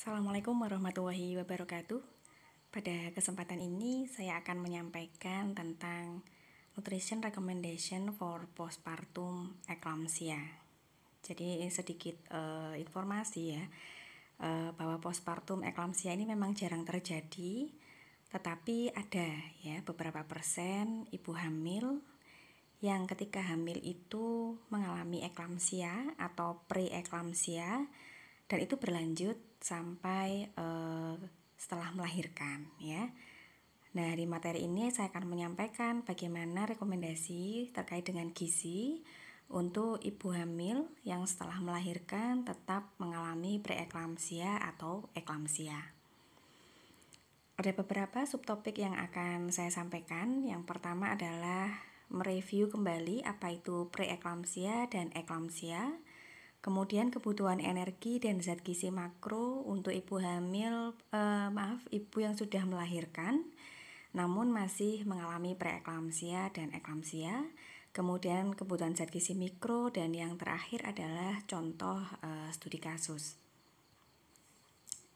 Assalamualaikum warahmatullahi wabarakatuh. Pada kesempatan ini saya akan menyampaikan tentang Nutrition Recommendation for Postpartum Eclampsia. Jadi sedikit informasi ya, bahwa postpartum eclampsia ini memang jarang terjadi, tetapi ada ya beberapa persen ibu hamil yang ketika hamil itu mengalami eclampsia atau pre-eclampsia, dan itu berlanjut sampai setelah melahirkan ya. Nah, di materi ini saya akan menyampaikan bagaimana rekomendasi terkait dengan gizi untuk ibu hamil yang setelah melahirkan tetap mengalami pre-eclampsia atau eclampsia. Ada beberapa subtopik yang akan saya sampaikan. Yang pertama adalah mereview kembali apa itu pre-eclampsia dan eclampsia. Kemudian kebutuhan energi dan zat gizi makro untuk ibu hamil, ibu yang sudah melahirkan namun masih mengalami preeklampsia dan eklampsia. Kemudian kebutuhan zat gizi mikro, dan yang terakhir adalah contoh studi kasus.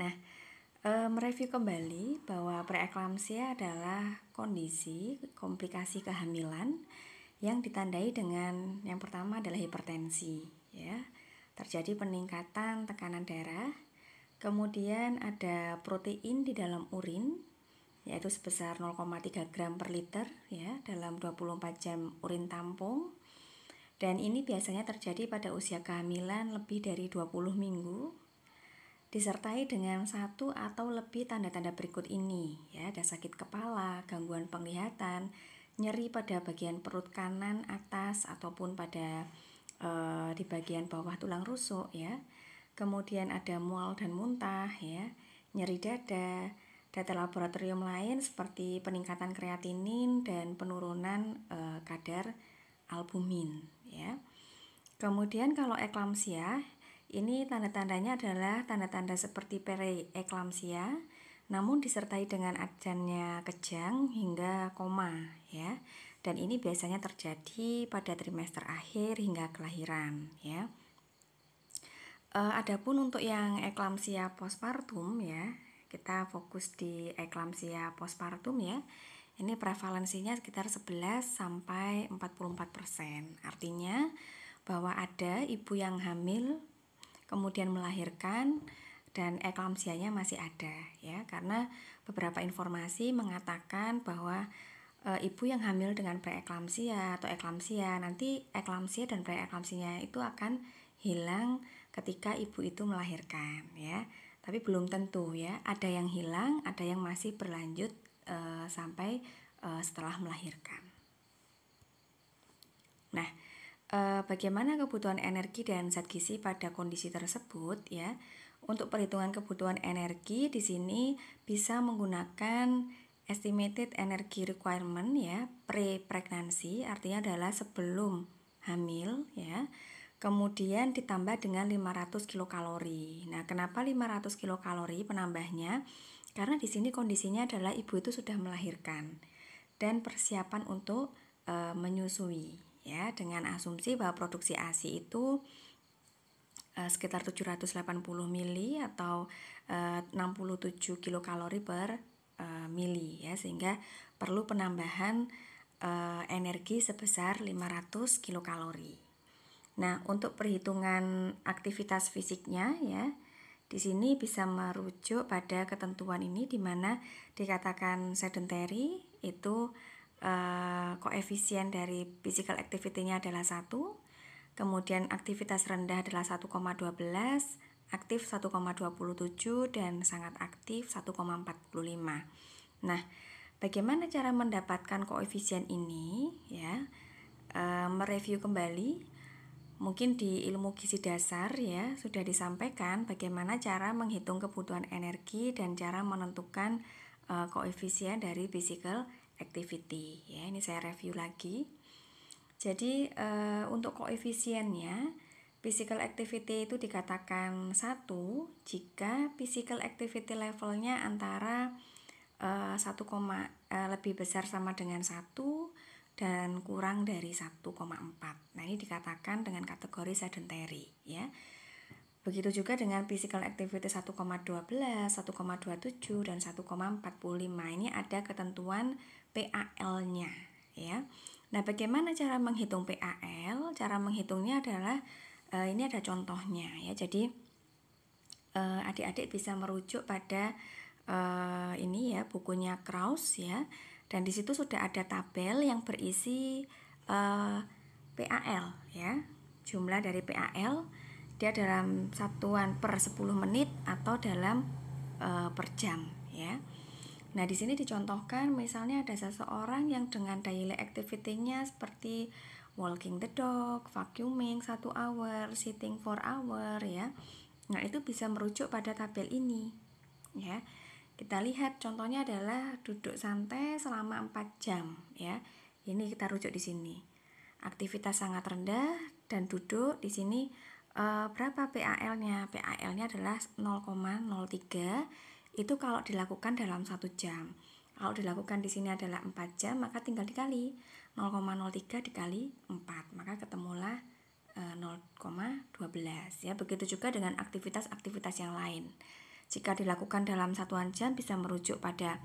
Nah, mereview kembali bahwa preeklampsia adalah kondisi komplikasi kehamilan yang ditandai dengan yang pertama adalah hipertensi ya. Terjadi peningkatan tekanan darah, kemudian ada protein di dalam urin yaitu sebesar 0,3 gram per liter ya dalam 24 jam urin tampung, dan ini biasanya terjadi pada usia kehamilan lebih dari 20 minggu, disertai dengan satu atau lebih tanda-tanda berikut ini ya, ada sakit kepala, gangguan penglihatan, nyeri pada bagian perut kanan atas ataupun pada di bagian bawah tulang rusuk ya. Kemudian ada mual dan muntah ya, nyeri dada. Data laboratorium lain seperti peningkatan kreatinin dan penurunan kadar albumin ya. Kemudian kalau eklampsia, ini tanda-tandanya adalah tanda-tanda seperti pre-eklampsia namun disertai dengan adanya kejang hingga koma ya. Dan ini biasanya terjadi pada trimester akhir hingga kelahiran ya. Adapun untuk yang eklampsia postpartum ya, kita fokus di eklampsia postpartum ya. Ini prevalensinya sekitar 11 sampai 44%. Artinya bahwa ada ibu yang hamil kemudian melahirkan dan eklampsianya masih ada ya, karena beberapa informasi mengatakan bahwa ibu yang hamil dengan preeklampsia atau eklampsia, nanti eklampsia dan preeklampsianya itu akan hilang ketika ibu itu melahirkan ya. Tapi belum tentu ya, ada yang hilang, ada yang masih berlanjut sampai setelah melahirkan. Nah, bagaimana kebutuhan energi dan zat gizi pada kondisi tersebut ya? Untuk perhitungan kebutuhan energi di sini bisa menggunakan estimated energy requirement ya, pre-pregnancy, artinya adalah sebelum hamil ya. Kemudian ditambah dengan 500 kilokalori. Nah, kenapa 500 kilokalori penambahnya? Karena di sini kondisinya adalah ibu itu sudah melahirkan dan persiapan untuk menyusui ya, dengan asumsi bahwa produksi ASI itu sekitar 780 mili atau 67 kilokalori per mili ya, sehingga perlu penambahan energi sebesar 500 kilokalori. Nah, untuk perhitungan aktivitas fisiknya ya, di sini bisa merujuk pada ketentuan ini di mana dikatakan sedentary itu koefisien dari physical activity-nya adalah 1, kemudian aktivitas rendah adalah 1,12, aktif 1,27 dan sangat aktif 1,45. Nah, bagaimana cara mendapatkan koefisien ini ya? Mereview kembali. Mungkin di ilmu gizi dasar ya sudah disampaikan bagaimana cara menghitung kebutuhan energi dan cara menentukan koefisien dari physical activity ya. Ini saya review lagi. Jadi untuk koefisiennya, physical activity itu dikatakan 1 jika physical activity levelnya antara 1, lebih besar sama dengan 1 dan kurang dari 1,4. Nah, ini dikatakan dengan kategori sedentary ya. Begitu juga dengan physical activity 1,12, 1,27 dan 1,45. Ini ada ketentuan PAL-nya ya. Nah, bagaimana cara menghitung PAL? Cara menghitungnya adalah ini ada contohnya ya. Jadi adik-adik bisa merujuk pada ini ya, bukunya Krauss ya. Dan di situ sudah ada tabel yang berisi PAL ya. Jumlah dari PAL dia dalam satuan per 10 menit atau dalam per jam ya. Nah, di sini dicontohkan misalnya ada seseorang yang dengan daily activity-nya seperti walking the dog, vacuuming 1 hour, sitting 4 hour ya. Nah, itu bisa merujuk pada tabel ini ya. Kita lihat contohnya adalah duduk santai selama 4 jam ya. Ini kita rujuk di sini. Aktivitas sangat rendah dan duduk di sini berapa PAL-nya? PAL-nya adalah 0,03. Itu kalau dilakukan dalam 1 jam. Kalau dilakukan di sini adalah 4 jam, maka tinggal dikali 0,03 dikali 4, maka ketemulah 0,12 ya. Begitu juga dengan aktivitas-aktivitas yang lain. Jika dilakukan dalam satuan jam bisa merujuk pada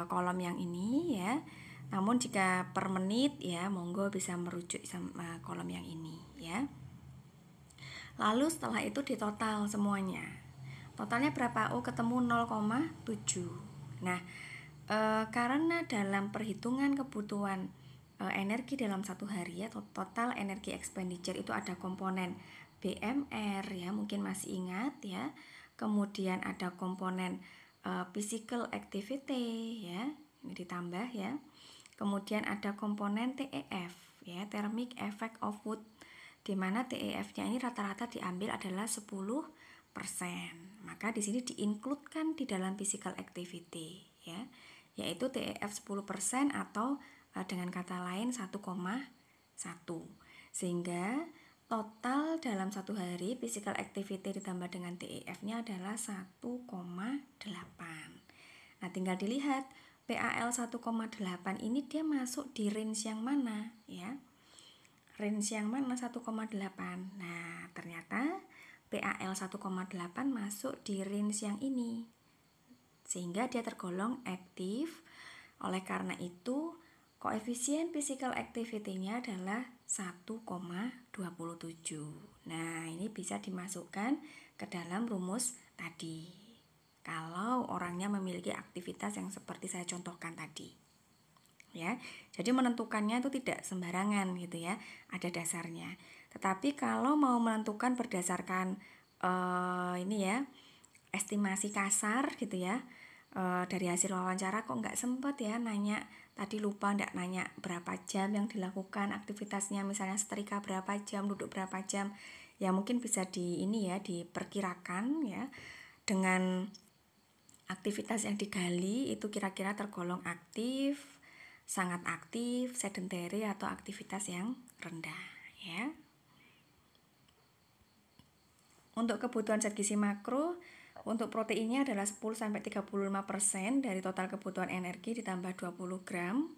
kolom yang ini ya. Namun jika per menit ya, monggo bisa merujuk sama kolom yang ini ya. Lalu setelah itu ditotal semuanya. Totalnya berapa? Oh, ketemu 0,7. Nah, karena dalam perhitungan kebutuhan energi dalam satu hari ya, total energi expenditure itu ada komponen BMR ya, mungkin masih ingat ya. Kemudian ada komponen physical activity ya, ini ditambah ya. Kemudian ada komponen TEF ya, thermic effect of food, di mana TEF-nya ini rata-rata diambil adalah 10%. Maka di sini diincludekan di dalam physical activity ya, yaitu TEF 10% atau dengan kata lain 1,1. Sehingga total dalam satu hari physical activity ditambah dengan TEF-nya adalah 1,8. Nah, tinggal dilihat PAL 1,8 ini dia masuk di range yang mana ya. Range yang mana 1,8. Nah, ternyata PAL 1,8 masuk di range yang ini. Sehingga dia tergolong aktif. Oleh karena itu, koefisien physical activity-nya adalah 1,27. Nah, ini bisa dimasukkan ke dalam rumus tadi. Kalau orangnya memiliki aktivitas yang seperti saya contohkan tadi. Ya. Jadi menentukannya itu tidak sembarangan gitu ya, ada dasarnya. Tetapi kalau mau menentukan berdasarkan ini ya, estimasi kasar gitu ya, dari hasil wawancara kok nggak sempet ya nanya, tadi lupa nggak nanya berapa jam yang dilakukan aktivitasnya, misalnya setrika berapa jam, duduk berapa jam, ya mungkin bisa di ini ya, diperkirakan ya dengan aktivitas yang digali itu kira-kira tergolong aktif, sangat aktif, sedentary atau aktivitas yang rendah ya. Untuk kebutuhan zat gizi makro, untuk proteinnya adalah 10-35% dari total kebutuhan energi ditambah 20 gram.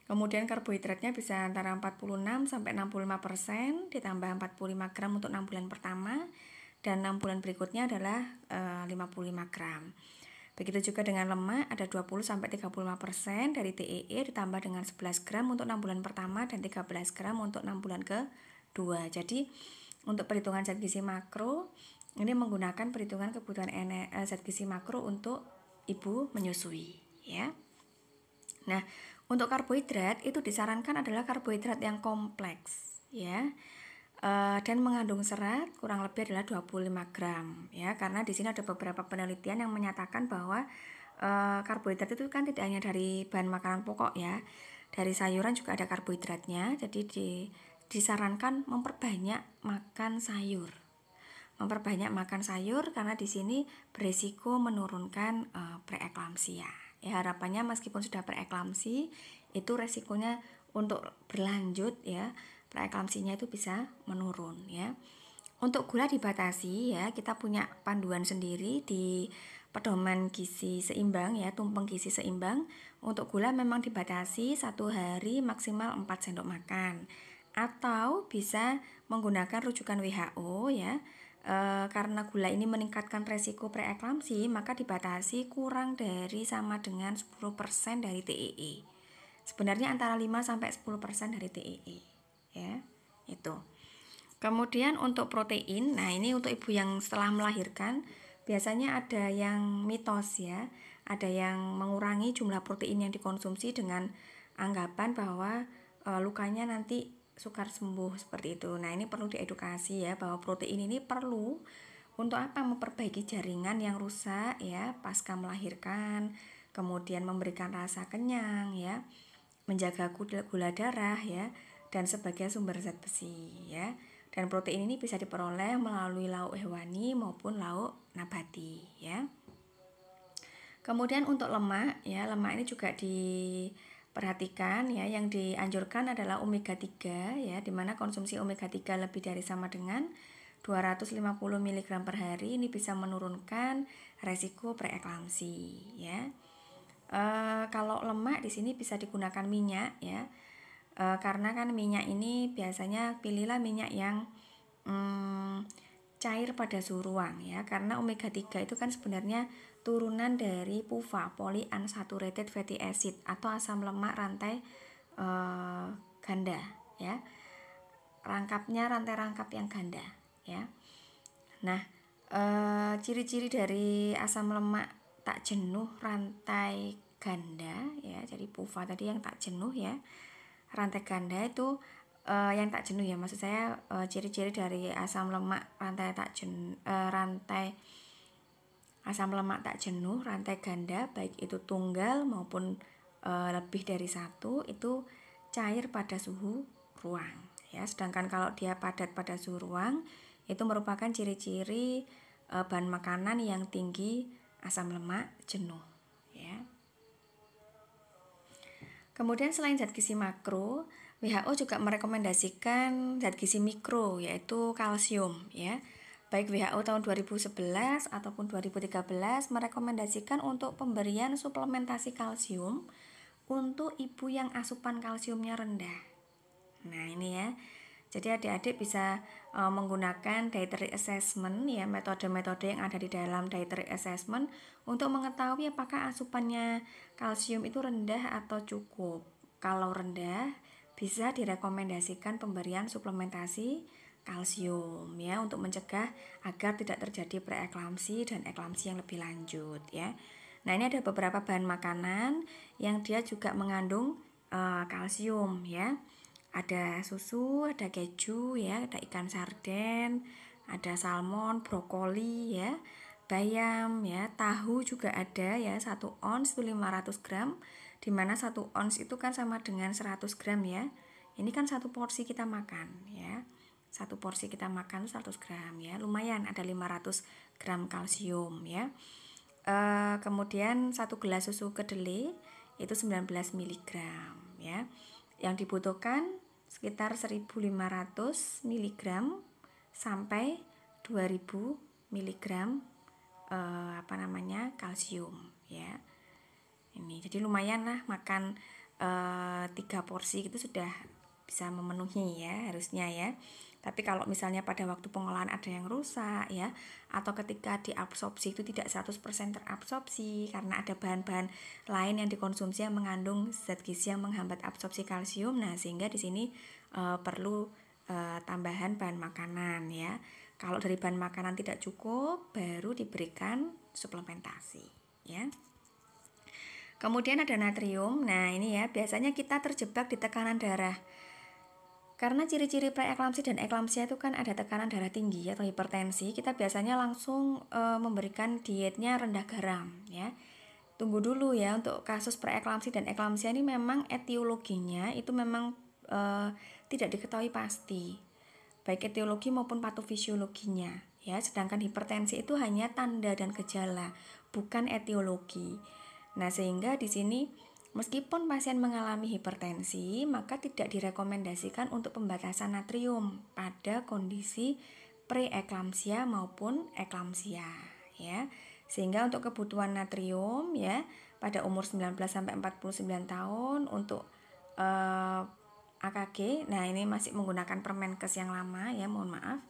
Kemudian karbohidratnya bisa antara 46-65% ditambah 45 gram untuk 6 bulan pertama, dan 6 bulan berikutnya adalah 55 gram. Begitu juga dengan lemak, ada 20-35% dari TEE ditambah dengan 11 gram untuk 6 bulan pertama dan 13 gram untuk 6 bulan kedua. Jadi untuk perhitungan zat gizi makro ini menggunakan perhitungan kebutuhan zat gizi makro untuk ibu menyusui ya. Nah, untuk karbohidrat itu disarankan adalah karbohidrat yang kompleks ya. Dan mengandung serat kurang lebih adalah 25 gram ya, karena di sini ada beberapa penelitian yang menyatakan bahwa karbohidrat itu kan tidak hanya dari bahan makanan pokok ya, dari sayuran juga ada karbohidratnya. Jadi disarankan memperbanyak makan sayur. Memperbanyak makan sayur karena di sini beresiko menurunkan preeklamsia. Ya, harapannya meskipun sudah preeklamsi itu resikonya untuk berlanjut ya, preeklamsinya itu bisa menurun ya. Untuk gula dibatasi ya, kita punya panduan sendiri di pedoman gizi seimbang ya, tumpeng gizi seimbang. Untuk gula memang dibatasi 1 hari maksimal 4 sendok makan, atau bisa menggunakan rujukan WHO ya, karena gula ini meningkatkan resiko preeklamsi, maka dibatasi kurang dari sama dengan 10% dari TEE. Sebenarnya antara 5 sampai 10% dari TEE, ya. Itu. Kemudian untuk protein, nah ini untuk ibu yang setelah melahirkan, biasanya ada yang mitos ya, ada yang mengurangi jumlah protein yang dikonsumsi dengan anggapan bahwa lukanya nanti sukar sembuh seperti itu. Nah, ini perlu diedukasi ya bahwa protein ini perlu untuk apa? Memperbaiki jaringan yang rusak ya pasca melahirkan, kemudian memberikan rasa kenyang ya, menjaga gula darah ya, dan sebagai sumber zat besi ya. Dan protein ini bisa diperoleh melalui lauk hewani maupun lauk nabati ya. Kemudian untuk lemak ya, lemak ini juga diperhatikan ya, yang dianjurkan adalah omega 3 ya, dimana konsumsi omega 3 lebih dari sama dengan 250 mg per hari ini bisa menurunkan resiko preeklamsi ya. Kalau lemak di sini bisa digunakan minyak ya, karena kan minyak ini biasanya pilihlah minyak yang cair pada suhu ruang ya, karena omega 3 itu kan sebenarnya turunan dari PUFA, polyunsaturated fatty acid atau asam lemak rantai ganda ya. Rangkapnya rantai rangkap yang ganda ya. Nah, ciri-ciri dari asam lemak tak jenuh rantai ganda ya, jadi PUFA tadi yang tak jenuh ya. Rantai ganda itu yang tak jenuh ya, maksud saya ciri-ciri dari asam lemak rantai asam lemak tak jenuh rantai ganda, baik itu tunggal maupun lebih dari satu, itu cair pada suhu ruang ya. Sedangkan kalau dia padat pada suhu ruang, itu merupakan ciri-ciri bahan makanan yang tinggi asam lemak jenuh ya. Kemudian selain zat gizi makro, WHO juga merekomendasikan zat gizi mikro, yaitu kalsium ya. Baik WHO tahun 2011 ataupun 2013 merekomendasikan untuk pemberian suplementasi kalsium untuk ibu yang asupan kalsiumnya rendah. Nah, ini ya. Jadi adik-adik bisa menggunakan dietary assessment ya, metode-metode yang ada di dalam dietary assessment untuk mengetahui apakah asupannya kalsium itu rendah atau cukup. Kalau rendah, bisa direkomendasikan pemberian suplementasi kalsium ya, untuk mencegah agar tidak terjadi preeklamsi dan eklamsi yang lebih lanjut ya. Nah, ini ada beberapa bahan makanan yang dia juga mengandung kalsium ya. Ada susu, ada keju ya, ada ikan sarden, ada salmon, brokoli ya, bayam ya, tahu juga ada ya, 1 ons itu 500 gram, dimana 1 ons itu kan sama dengan 100 gram ya. Ini kan satu porsi kita makan ya, satu porsi kita makan 100 gram ya, lumayan ada 500 gram kalsium ya. Kemudian 1 gelas susu kedelai itu 19 mg ya. Yang dibutuhkan sekitar 1500 mg sampai 2000 mg kalsium ya. Ini jadi lumayan lah, makan 3 porsi itu sudah bisa memenuhi ya harusnya ya. Tapi kalau misalnya pada waktu pengolahan ada yang rusak ya, atau ketika diabsorpsi itu tidak 100% terabsorpsi karena ada bahan-bahan lain yang dikonsumsi yang mengandung zat gizi yang menghambat absorpsi kalsium, nah sehingga di sini perlu tambahan bahan makanan ya. Kalau dari bahan makanan tidak cukup, baru diberikan suplementasi ya. Kemudian ada natrium. Nah, ini ya, biasanya kita terjebak di tekanan darah. Karena ciri-ciri preeklamsi dan eklamsia itu kan ada tekanan darah tinggi atau hipertensi, kita biasanya langsung memberikan dietnya rendah garam ya. Tunggu dulu ya, untuk kasus preeklamsi dan eklamsia ini memang etiologinya itu memang tidak diketahui pasti, baik etiologi maupun patofisiologinya ya. Sedangkan hipertensi itu hanya tanda dan gejala, bukan etiologi. Nah, sehingga di sini meskipun pasien mengalami hipertensi, maka tidak direkomendasikan untuk pembatasan natrium pada kondisi preeklamsia maupun eklamsia ya. Sehingga untuk kebutuhan natrium ya pada umur 19 sampai 49 tahun untuk AKG, nah ini masih menggunakan Permenkes yang lama ya, mohon maaf.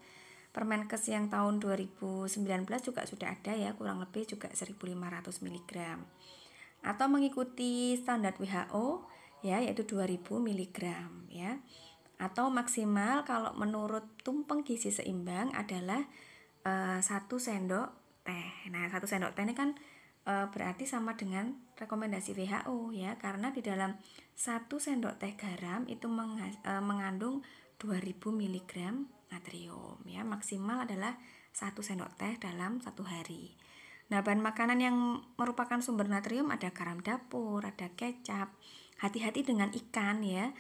Permenkes yang tahun 2019 juga sudah ada ya, kurang lebih juga 1.500 mg. Atau mengikuti standar WHO ya, yaitu 2.000 mg ya. Atau maksimal kalau menurut tumpeng gizi seimbang adalah 1 sendok teh. Nah, 1 sendok teh ini kan berarti sama dengan rekomendasi WHO ya, karena di dalam 1 sendok teh garam itu mengandung 2000 mg natrium ya. Maksimal adalah 1 sendok teh dalam 1 hari. Nah, bahan makanan yang merupakan sumber natrium ada garam dapur, ada kecap. Hati-hati dengan ikan ya.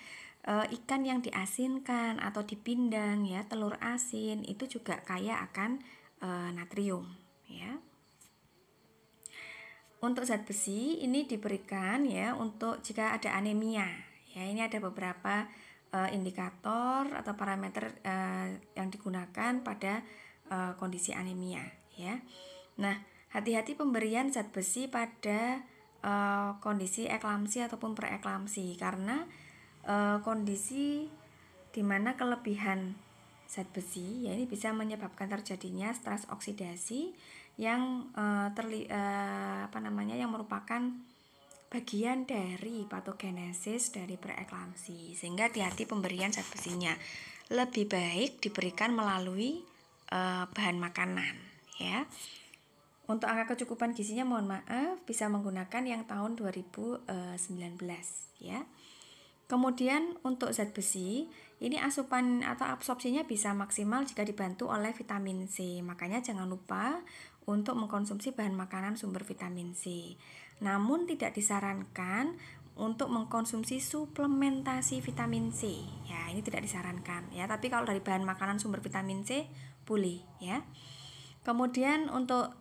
Ikan yang diasinkan atau dipindang ya, telur asin itu juga kaya akan natrium ya. Untuk zat besi ini diberikan ya untuk jika ada anemia ya. Ini ada beberapa indikator atau parameter yang digunakan pada kondisi anemia ya. Nah, hati-hati pemberian zat besi pada kondisi eklamsi ataupun preeklamsi, karena kondisi di mana kelebihan zat besi ya ini bisa menyebabkan terjadinya stres oksidasi yang yang merupakan bagian dari patogenesis dari preeklamsi, sehingga hati-hati pemberian zat besinya. Lebih baik diberikan melalui bahan makanan ya. Untuk angka kecukupan gizinya mohon maaf bisa menggunakan yang tahun 2019 ya. Kemudian untuk zat besi, ini asupan atau absorpsinya bisa maksimal jika dibantu oleh vitamin C. Makanya jangan lupa untuk mengkonsumsi bahan makanan sumber vitamin C. Namun tidak disarankan untuk mengkonsumsi suplementasi vitamin C. Ya, ini tidak disarankan ya. Tapi kalau dari bahan makanan sumber vitamin C boleh ya. Kemudian untuk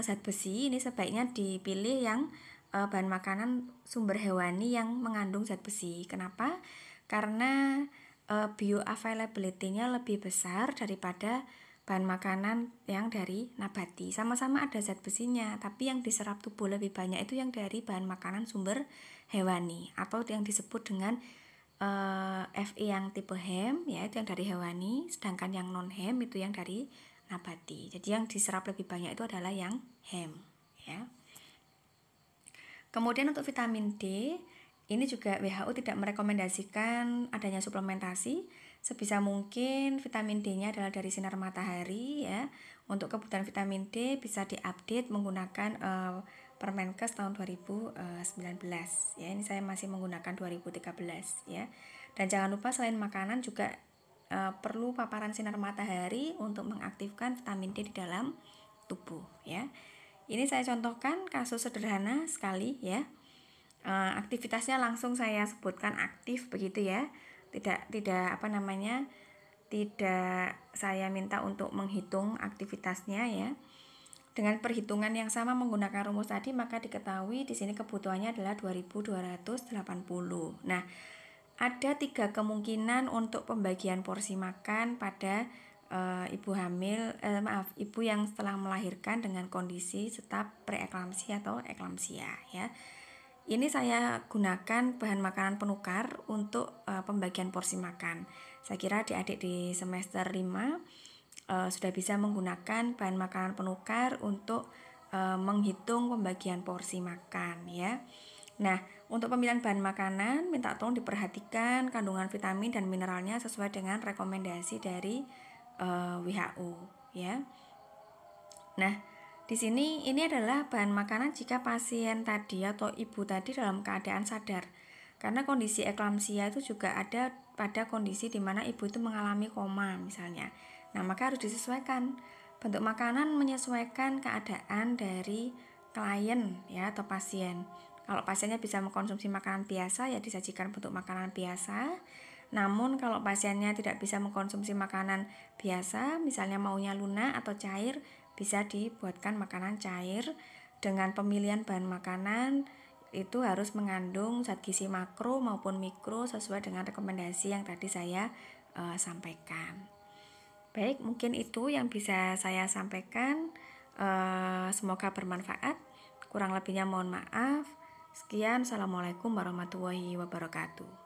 zat besi ini sebaiknya dipilih yang bahan makanan sumber hewani yang mengandung zat besi. Kenapa? Karena bioavailability-nya lebih besar daripada bahan makanan yang dari nabati. Sama-sama ada zat besinya, tapi yang diserap tubuh lebih banyak itu yang dari bahan makanan sumber hewani atau yang disebut dengan FE yang tipe hem ya, itu yang dari hewani, sedangkan yang non hem itu yang dari nabati. Jadi yang diserap lebih banyak itu adalah yang hem ya. Kemudian untuk vitamin D, ini juga WHO tidak merekomendasikan adanya suplementasi. Sebisa mungkin vitamin D-nya adalah dari sinar matahari ya. Untuk kebutuhan vitamin D bisa diupdate menggunakan Permenkes tahun 2019 ya. Ini saya masih menggunakan 2013 ya. Dan jangan lupa selain makanan juga perlu paparan sinar matahari untuk mengaktifkan vitamin D di dalam tubuh ya. Ini saya contohkan kasus sederhana sekali ya. Aktivitasnya langsung saya sebutkan aktif begitu ya. Tidak saya minta untuk menghitung aktivitasnya ya. Dengan perhitungan yang sama menggunakan rumus tadi, maka diketahui di sini kebutuhannya adalah 2280. Nah, ada 3 kemungkinan untuk pembagian porsi makan pada ibu yang setelah melahirkan dengan kondisi staf preeklamsi atau eklamsia ya. Ini saya gunakan bahan makanan penukar untuk pembagian porsi makan. Saya kira adik-adik di semester 5 sudah bisa menggunakan bahan makanan penukar untuk menghitung pembagian porsi makan ya. Nah, untuk pemilihan bahan makanan minta tolong diperhatikan kandungan vitamin dan mineralnya sesuai dengan rekomendasi dari WHO ya. Nah, di sini ini adalah bahan makanan jika pasien tadi atau ibu tadi dalam keadaan sadar. Karena kondisi eklamsia itu juga ada pada kondisi di mana ibu itu mengalami koma misalnya. Nah, maka harus disesuaikan. Bentuk makanan menyesuaikan keadaan dari klien ya atau pasien. Kalau pasiennya bisa mengkonsumsi makanan biasa ya disajikan bentuk makanan biasa. Namun kalau pasiennya tidak bisa mengkonsumsi makanan biasa, misalnya maunya lunak atau cair, bisa dibuatkan makanan cair. Dengan pemilihan bahan makanan itu harus mengandung zat gizi makro maupun mikro sesuai dengan rekomendasi yang tadi saya sampaikan. Baik, mungkin itu yang bisa saya sampaikan. Semoga bermanfaat. Kurang lebihnya mohon maaf. Sekian, assalamualaikum warahmatullahi wabarakatuh.